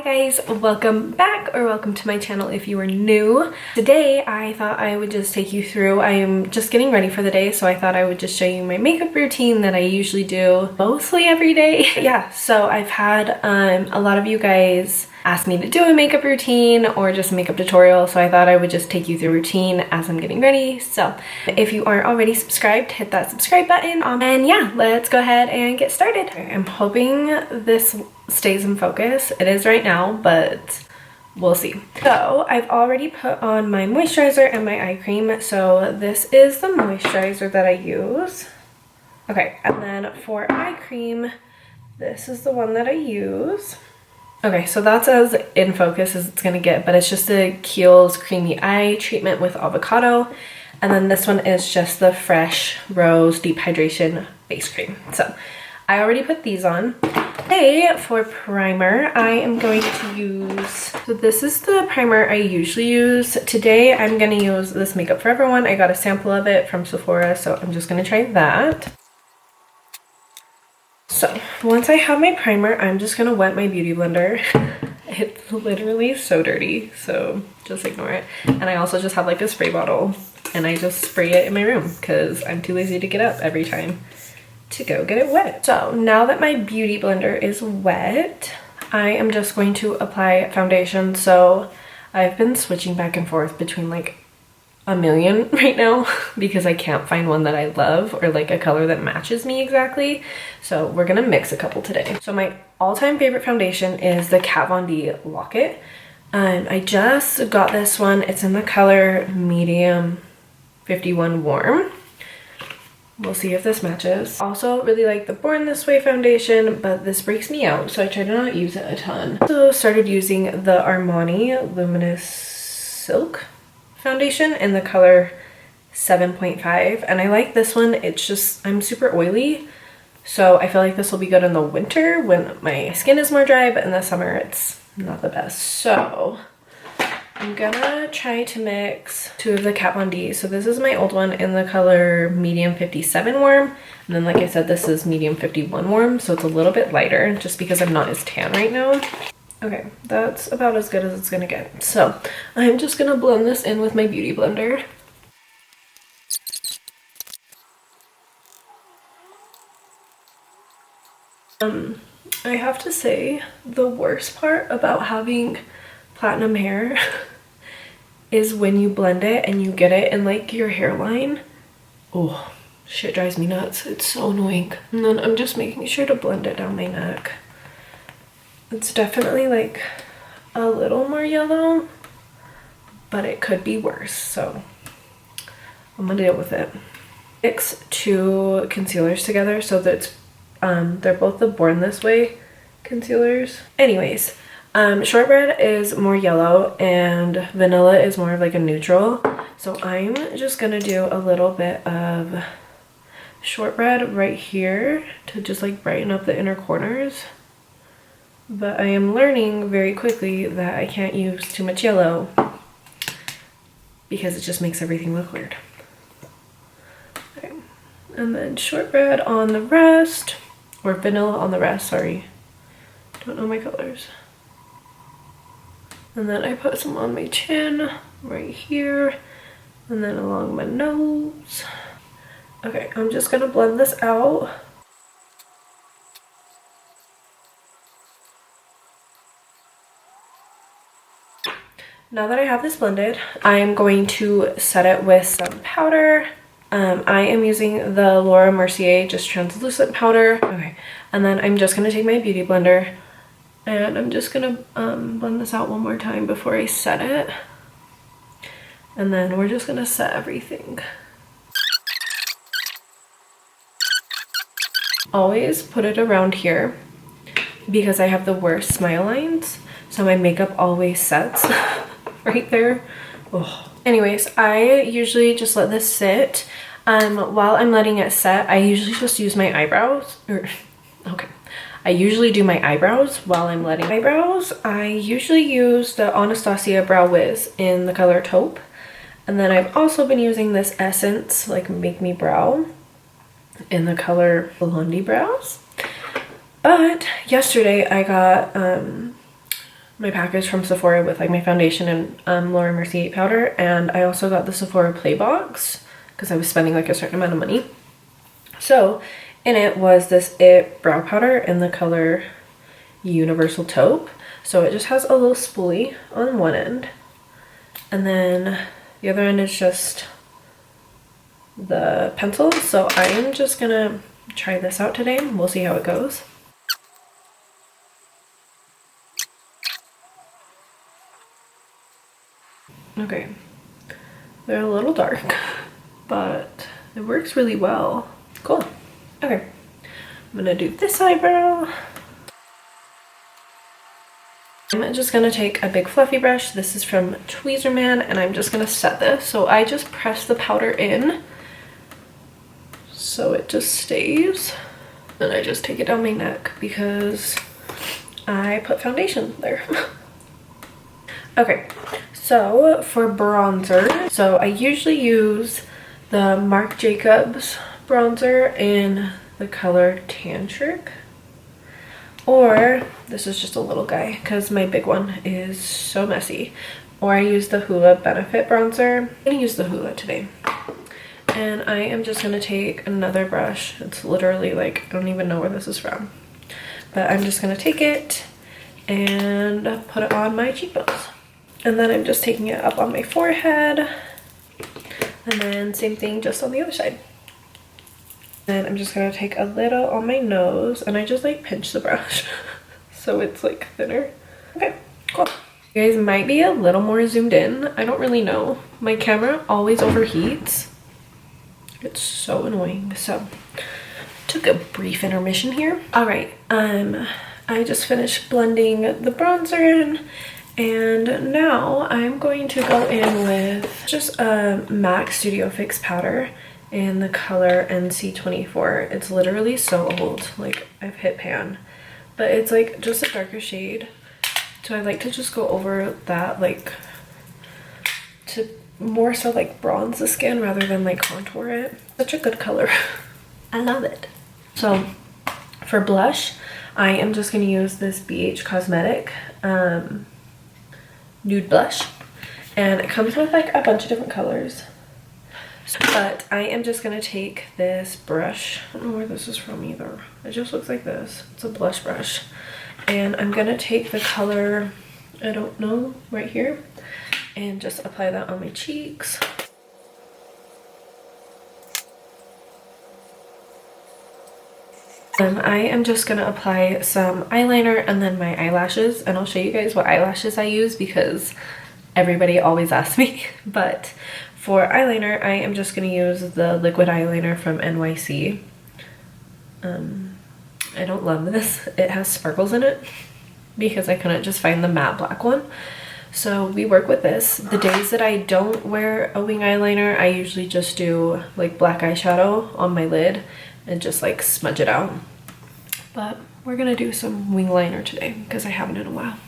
guys, welcome back or welcome to my channel if you are new. Today I thought I would just take you through, I am just getting ready for the day, so I thought I would just show you my makeup routine that I usually do mostly every day. Yeah, so I've had a lot of you guys ask me to do a makeup routine or just a makeup tutorial, so I thought I would just take you through routine as I'm getting ready. So if you aren't already subscribed, hit that subscribe button, and yeah, let's go ahead and get started. I'm hoping this stays in focus. It is right now, but we'll see. So I've already put on my moisturizer and my eye cream. So this is the moisturizer that I use. Okay, and then for eye cream, this is the one that I use. Okay, so that's as in focus as it's gonna get, but it's just the Kiehls Creamy Eye Treatment with Avocado. And then this one is just the Fresh Rose Deep Hydration Face Cream. So I already put these on. Today for primer, I am going to use, so this is the primer I usually use. Today I'm gonna use this Makeup Forever one. I got a sample of it from Sephora, so I'm just gonna try that. So once I have my primer, I'm just gonna wet my beauty blender. It's literally so dirty, so just ignore it. And I also just have like a spray bottle and I just spray it in my room because I'm too lazy to get up every time to go get it wet. So now that my beauty blender is wet, I am just going to apply foundation. So I've been switching back and forth between like a million right now because I can't find one that I love or like a color that matches me exactly. So we're gonna mix a couple today. So my all-time favorite foundation is the Kat Von D Lock-It. I just got this one. It's in the color medium 51 warm. We'll see if this matches. Also really like the Born This Way foundation, but this breaks me out, so I try to not use it a ton. So started using the Armani Luminous Silk foundation in the color 7.5, and I like this one. It's just, I'm super oily, so I feel like this will be good in the winter when my skin is more dry, but in the summer it's not the best. So I'm gonna try to mix two of the Kat Von D. So this is my old one in the color medium 57 warm, and then like I said, this is medium 51 warm, so it's a little bit lighter just because I'm not as tan right now. Okay, that's about as good as it's gonna get. So I'm just gonna blend this in with my beauty blender. I have to say, the worst part about having platinum hair is when you blend it and you get it in like your hairline. Oh, shit drives me nuts. It's so annoying. And then I'm just making sure to blend it down my neck. It's definitely like a little more yellow, but it could be worse, so I'm gonna deal with it. Mix two concealers together so that they're both the Born This Way concealers. Anyways, Shortbread is more yellow and Vanilla is more of like a neutral. So I'm just gonna do a little bit of Shortbread right here to just like brighten up the inner corners. But I am learning very quickly that I can't use too much yellow because it just makes everything look weird. Okay, and then Shortbread on the rest, or Vanilla on the rest, sorry. Don't know my colors. And then I put some on my chin, right here, and then along my nose. Okay, I'm just gonna blend this out. Now that I have this blended, I'm going to set it with some powder. I am using the Laura Mercier just translucent powder. Okay, and then I'm just gonna take my beauty blender and I'm just gonna blend this out one more time before I set it. And then we're just gonna set everything. Always put it around here because I have the worst smile lines, so my makeup always sets right there. Ugh. Anyways, I usually just let this sit. While I'm letting it set, I usually just use my eyebrows, I usually do my eyebrows while I'm letting eyebrows. I usually use the Anastasia Brow Wiz in the color Taupe. And then I've also been using this Essence, like Make Me Brow, in the color Blondie Brows. But yesterday I got my package from Sephora with like my foundation and Laura Mercier powder, and I also got the Sephora Play box because I was spending like a certain amount of money. So in it was this It brow powder in the color Universal Taupe. So it just has a little spoolie on one end, and then the other end is just the pencil. So I am just gonna try this out today. We'll see how it goes. Okay, they're a little dark, but it works really well. Cool. Okay, I'm gonna do this eyebrow. I'm just gonna take a big fluffy brush. This is from Tweezerman, and I'm just gonna set this. So I just press the powder in so it just stays. And I just take it down my neck because I put foundation there. Okay, so for bronzer, so I usually use the Marc Jacobs bronzer in the color Tantric, or this is just a little guy because my big one is so messy, or I use the Hoola Benefit bronzer. I'm gonna use the Hoola today, and I am just gonna take another brush. It's literally like, I don't even know where this is from, but I'm just gonna take it and put it on my cheekbones. And then I'm just taking it up on my forehead, and then same thing just on the other side. Then I'm just gonna take a little on my nose, and I just like pinch the brush so it's like thinner. Okay, cool. You guys might be a little more zoomed in. I don't really know. My camera always overheats. It's so annoying. So took a brief intermission here. All right, I just finished blending the bronzer in. And now I'm going to go in with just a MAC Studio Fix powder in the color NC24. It's literally so old, like I've hit pan, but it's like just a darker shade. So I like to just go over that, like to more so like bronze the skin rather than like contour it. Such a good color. I love it. So for blush, I am just going to use this BH Cosmetic nude blush, and it comes with like a bunch of different colors, but I am just gonna take this brush. I don't know where this is from either. It just looks like this. It's a blush brush, and I'm gonna take the color, I don't know, right here, and just apply that on my cheeks. I am just gonna apply some eyeliner and then my eyelashes, and I'll show you guys what eyelashes I use because everybody always asks me. But for eyeliner, I am just gonna use the liquid eyeliner from NYC. I don't love this. It has sparkles in it because I couldn't just find the matte black one. So we work with this. The days that I don't wear a wing eyeliner, I usually just do like black eyeshadow on my lid and just like smudge it out. But we're gonna do some wing liner today because I haven't in a while.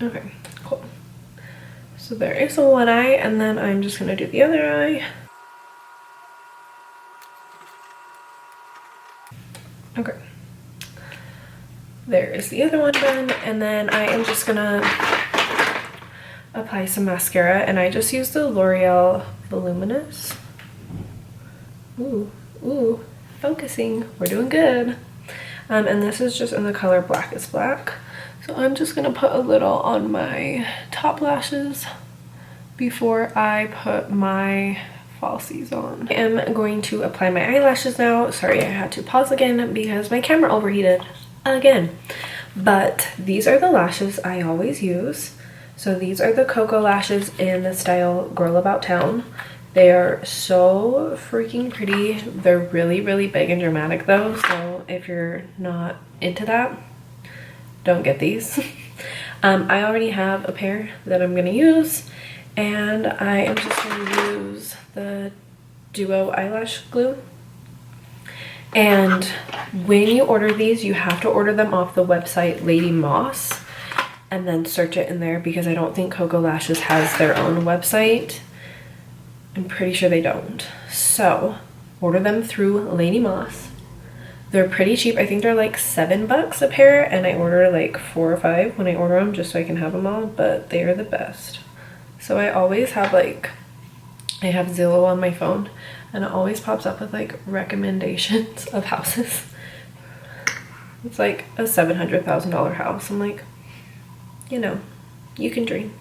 Okay, cool. So there is one eye, and then I'm just gonna do the other eye. Okay. There is the other one done, and then I am just gonna apply some mascara, and I just use the L'Oreal Voluminous. Ooh, focusing. We're doing good. And this is just in the color Black is Black. So I'm just gonna put a little on my top lashes before I put my falsies on. I am going to apply my eyelashes now. Sorry, I had to pause again because my camera overheated again. But these are the lashes I always use. So these are the Kokolashes in the style Girl About Town. They are so freaking pretty. They're really, really big and dramatic though. So if you're not into that, don't get these. I already have a pair that I'm gonna use, and I am just gonna use the Duo eyelash glue. And when you order these, you have to order them off the website Lady Moss and then search it in there because I don't think Kokolashes has their own website. I'm pretty sure they don't. So order them through Lady Moss. They're pretty cheap. I think they're like $7 a pair, and I order like 4 or 5 when I order them just so I can have them all, but they are the best. So I always have like, I have Zillow on my phone, and it always pops up with like recommendations of houses. It's like a $700,000 house. I'm like, you know, you can dream.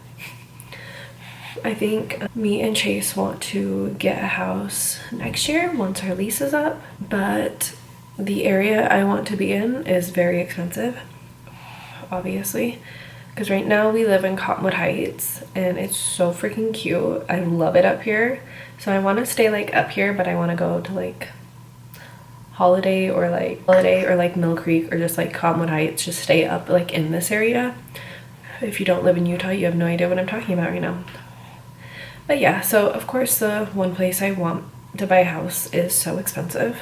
I think me and Chase want to get a house next year once our lease is up, but the area I want to be in is very expensive, obviously, because right now we live in Cottonwood Heights and it's so freaking cute. I love it up here, so I want to stay like up here, but I want to go to like Holiday or like Mill Creek or just like Cottonwood Heights, just stay up like in this area. If you don't live in Utah, you have no idea what I'm talking about right now. But yeah, so of course the one place I want to buy a house is so expensive.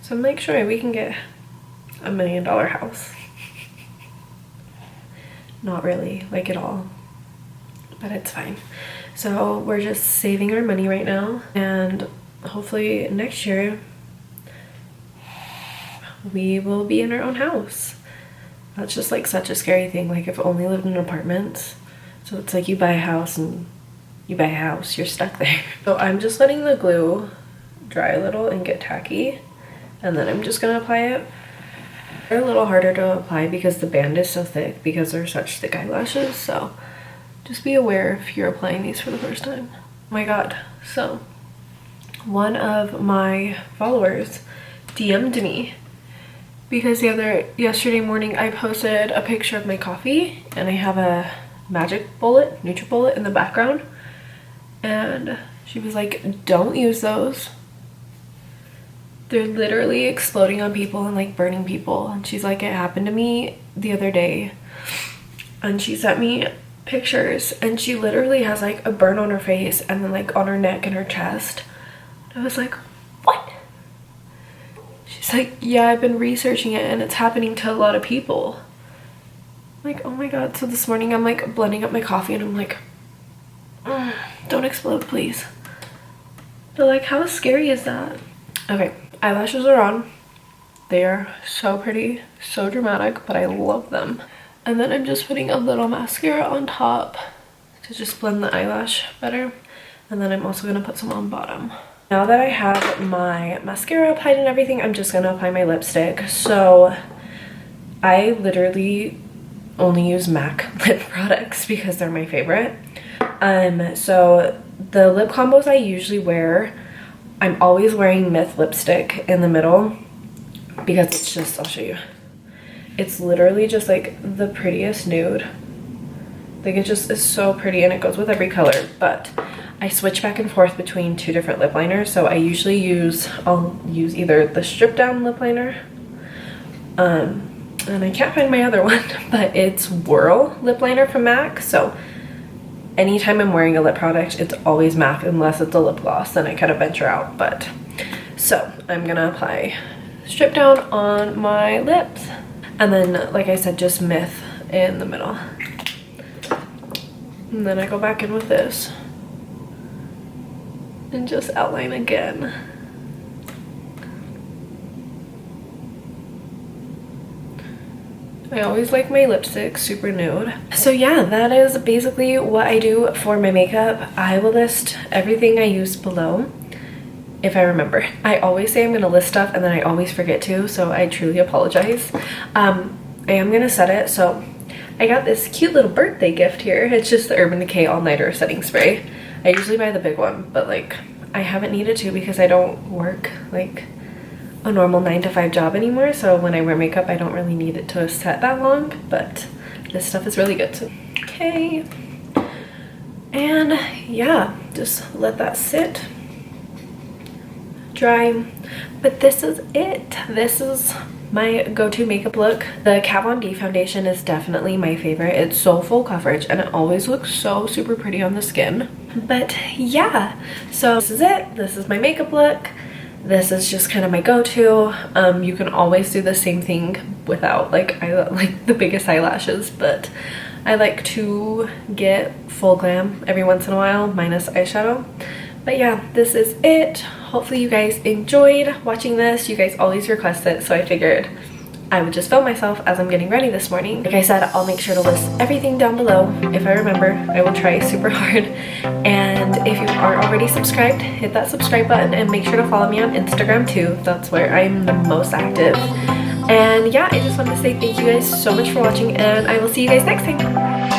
So I'm like, sure, we can get $1 million house. Not really, like at all, but it's fine. So we're just saving our money right now, and hopefully next year we will be in our own house. That's just like such a scary thing. Like I've only lived in apartments, so it's like you buy a house and you buy a house, you're stuck there. So I'm just letting the glue dry a little and get tacky, and then I'm just gonna apply it. They're a little harder to apply because the band is so thick because they're such thick eyelashes, so just be aware if you're applying these for the first time. Oh my god, so one of my followers DM'd me because yesterday morning I posted a picture of my coffee and I have a magic bullet, NutriBullet in the background, and she was like, don't use those. They're literally exploding on people and like burning people. And she's like, it happened to me the other day. And she sent me pictures and she literally has like a burn on her face and then like on her neck and her chest. I was like, what? She's like, yeah, I've been researching it and it's happening to a lot of people. I'm like, oh my god. So this morning I'm like blending up my coffee and I'm like, don't explode, please. But like, how scary is that? Okay, eyelashes are on. They are so pretty, so dramatic, but I love them. And then I'm just putting a little mascara on top to just blend the eyelash better. And then I'm also gonna put some on bottom. Now that I have my mascara applied and everything, I'm just gonna apply my lipstick. So I literally only use MAC lip products because they're my favorite. So the lip combos I usually wear, I'm always wearing Myth lipstick in the middle because it's just, I'll show you. It's literally just like the prettiest nude. Like it just is so pretty and it goes with every color, but I switch back and forth between 2 different lip liners. So I usually I'll use either the stripped down lip liner, and I can't find my other one, but it's Whirl lip liner from MAC. So anytime I'm wearing a lip product, it's always MAC unless it's a lip gloss, then I kind of venture out. But so I'm gonna apply strip down on my lips, and then like I said, just Myth in the middle, and then I go back in with this and just outline again. I always like my lipstick super nude. So yeah, that is basically what I do for my makeup. I will list everything I use below if I remember. I always say I'm gonna list stuff and then I always forget to, so I truly apologize. I am gonna set it. So I got this cute little birthday gift here. It's just the Urban Decay All Nighter Setting Spray. I usually buy the big one, but like I haven't needed to because I don't work like a normal 9-to-5 job anymore, so when I wear makeup I don't really need it to set that long, but this stuff is really good. So okay, and yeah, just let that sit, dry. But this is it. This is my go-to makeup look. The Kat Von D foundation is definitely my favorite. It's so full coverage and it always looks so super pretty on the skin. But yeah, so this is it. This is my makeup look. This is just kind of my go-to. You can always do the same thing without like the biggest eyelashes, but I like to get full glam every once in a while, minus eyeshadow. But yeah, this is it. Hopefully you guys enjoyed watching this. You guys always request it, so I figured I would just film myself as I'm getting ready this morning. Like I said, I'll make sure to list everything down below. If I remember, I will try super hard. And if you aren't already subscribed, hit that subscribe button and make sure to follow me on Instagram too. That's where I'm the most active. And yeah, I just want to say thank you guys so much for watching, and I will see you guys next time.